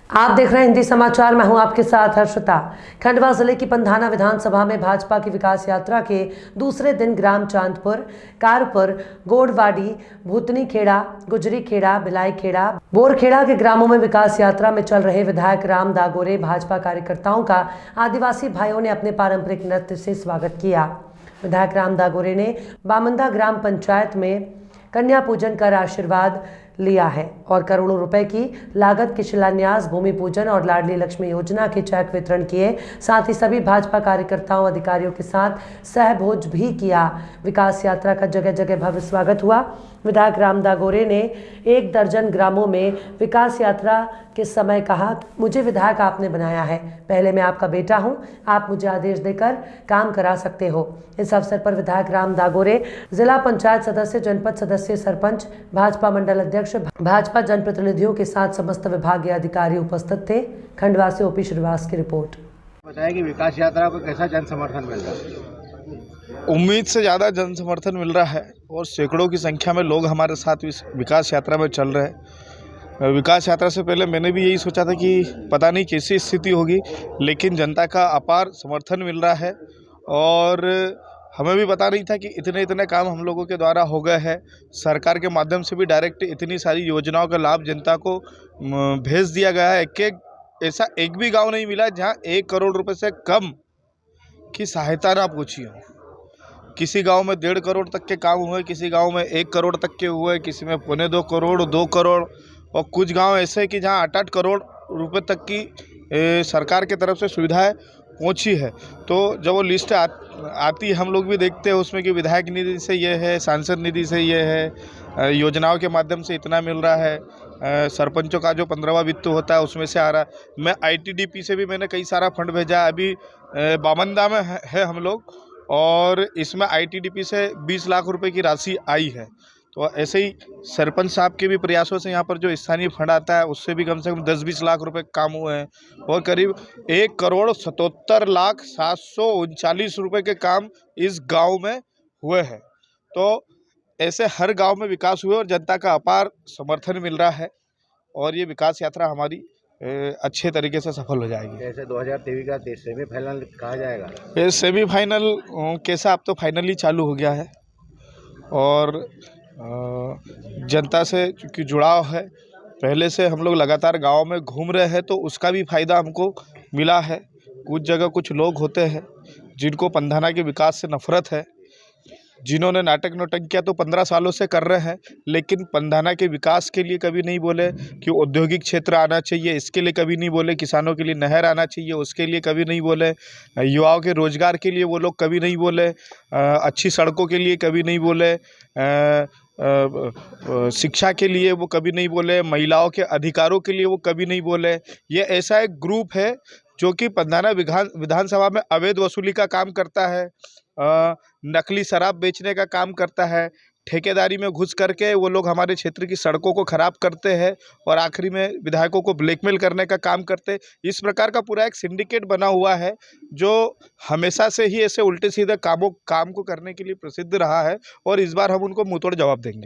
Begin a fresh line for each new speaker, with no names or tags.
आप देख रहे हैं हिंदी समाचार। मैं हूं आपके साथ हर्षिता। खंडवा जिले की पंधाना विधानसभा में भाजपा की विकास यात्रा के दूसरे दिन ग्राम चांदपुर, कारपुर, गोडवाडी, भूतनी खेड़ा, गुजरी खेड़ा, भिलाई खेड़ा, बोरखेड़ा के ग्रामों में विकास यात्रा में चल रहे विधायक राम दागोरे भाजपा कार्यकर्ताओं का आदिवासी भाइयों ने अपने पारंपरिक नृत्य से स्वागत किया। विधायक राम दागोरे ने बामंदा ग्राम पंचायत में कन्या पूजन कर आशीर्वाद लिया है और करोड़ों रुपए की लागत के शिलान्यास, भूमि पूजन और लाडली लक्ष्मी योजना के चेक वितरण किए। साथ ही सभी भाजपा कार्यकर्ताओं अधिकारियों के साथ सहभोज भी किया। विकास यात्रा का जगह जगह भव्य स्वागत हुआ। विधायक राम दागोरे ने 1 दर्जन ग्रामों में विकास यात्रा के समय कहा, मुझे विधायक आपने बनाया है, पहले मैं आपका बेटा हूं, आप मुझे आदेश देकर काम करा सकते हो। इस अवसर पर विधायक राम दागोरे, जिला पंचायत सदस्य, जनपद सदस्य, सरपंच, भाजपा मंडल अध्यक्ष, भाजपा जनप्रतिनिधियों के साथ समस्त विभागीय अधिकारी उपस्थित थे। खंडवा से ओपी श्रीवास की रिपोर्ट।
बताया कि विकास यात्रा को कैसा जन समर्थन मिल रहा है?
उम्मीद से ज़्यादा जन समर्थन मिल रहा है और सैकड़ों की संख्या में लोग हमारे साथ इस विकास यात्रा में चल रहे हैं। विकास यात्रा से पहले मैंने भी यही सोचा था कि पता नहीं कैसी स्थिति होगी, लेकिन जनता का अपार समर्थन मिल रहा है और हमें भी पता नहीं था कि इतने काम हम लोगों के द्वारा हो गए हैं। सरकार के माध्यम से भी डायरेक्ट इतनी सारी योजनाओं का लाभ जनता को भेज दिया गया है। ऐसा एक भी गांव नहीं मिला जहां 1 करोड़ रुपए से कम की सहायता ना पहुंची हो। किसी गांव में 1.5 करोड़ तक के काम हुए, किसी गांव में 1 करोड़ तक के हुए, किसी में 2.25 करोड़, 2 करोड़ और कुछ गांव ऐसे हैं कि जहां 8-8 करोड़ रुपए तक की सरकार की तरफ से सुविधाएं पहुंची है। तो जब वो लिस्ट आती है, हम लोग भी देखते हैं उसमें कि विधायक निधि से ये है, सांसद निधि से ये है, योजनाओं के माध्यम से इतना मिल रहा है, सरपंचों का जो 15वां वित्त होता है उसमें से आ रहा है। मैं ITDP से भी मैंने कई सारा फंड भेजा। अभी बामंदा में है हम लोग और इसमें ITDP से 20 लाख रुपए की राशि आई है। तो ऐसे ही सरपंच साहब के भी प्रयासों से यहाँ पर जो स्थानीय फंड आता है उससे भी कम से कम 10-20 लाख रुपए काम हुए हैं और करीब 1,77,739 रुपए के काम इस गांव में हुए हैं। तो ऐसे हर गांव में विकास हुए और जनता का अपार समर्थन मिल रहा है और ये विकास यात्रा हमारी अच्छे तरीके से सफल हो जाएगी।
जैसे 2023 का सेमीफाइनल कहा जाएगा,
ये सेमीफाइनल कैसा अब तो फाइनली चालू हो गया है और जनता से चूँकि जुड़ाव है, पहले से हम लोग लगातार गांव में घूम रहे हैं तो उसका भी फ़ायदा हमको मिला है। कुछ जगह कुछ लोग होते हैं जिनको पंधाना के विकास से नफरत है, जिन्होंने नाटक नौटंकियाँ तो 15 सालों से कर रहे हैं, लेकिन पंधाना के विकास के लिए कभी नहीं बोले कि औद्योगिक क्षेत्र आना चाहिए, इसके लिए कभी नहीं बोले, किसानों के लिए नहर आना चाहिए उसके लिए कभी नहीं बोले, युवाओं के रोजगार के लिए वो लोग कभी नहीं बोले, अच्छी सड़कों के लिए कभी नहीं बोले, शिक्षा के लिए वो कभी नहीं बोले, महिलाओं के अधिकारों के लिए वो कभी नहीं बोले। ये ऐसा एक ग्रुप है जो कि पंधाना विधानसभा में अवैध वसूली का काम करता है, नकली शराब बेचने का काम करता है, ठेकेदारी में घुस करके वो लोग हमारे क्षेत्र की सड़कों को ख़राब करते हैं और आखिरी में विधायकों को ब्लैकमेल करने का काम करते हैं। इस प्रकार का पूरा एक सिंडिकेट बना हुआ है जो हमेशा से ही ऐसे उल्टे सीधे काम को करने के लिए प्रसिद्ध रहा है और इस बार हम उनको मुंहतोड़ जवाब देंगे।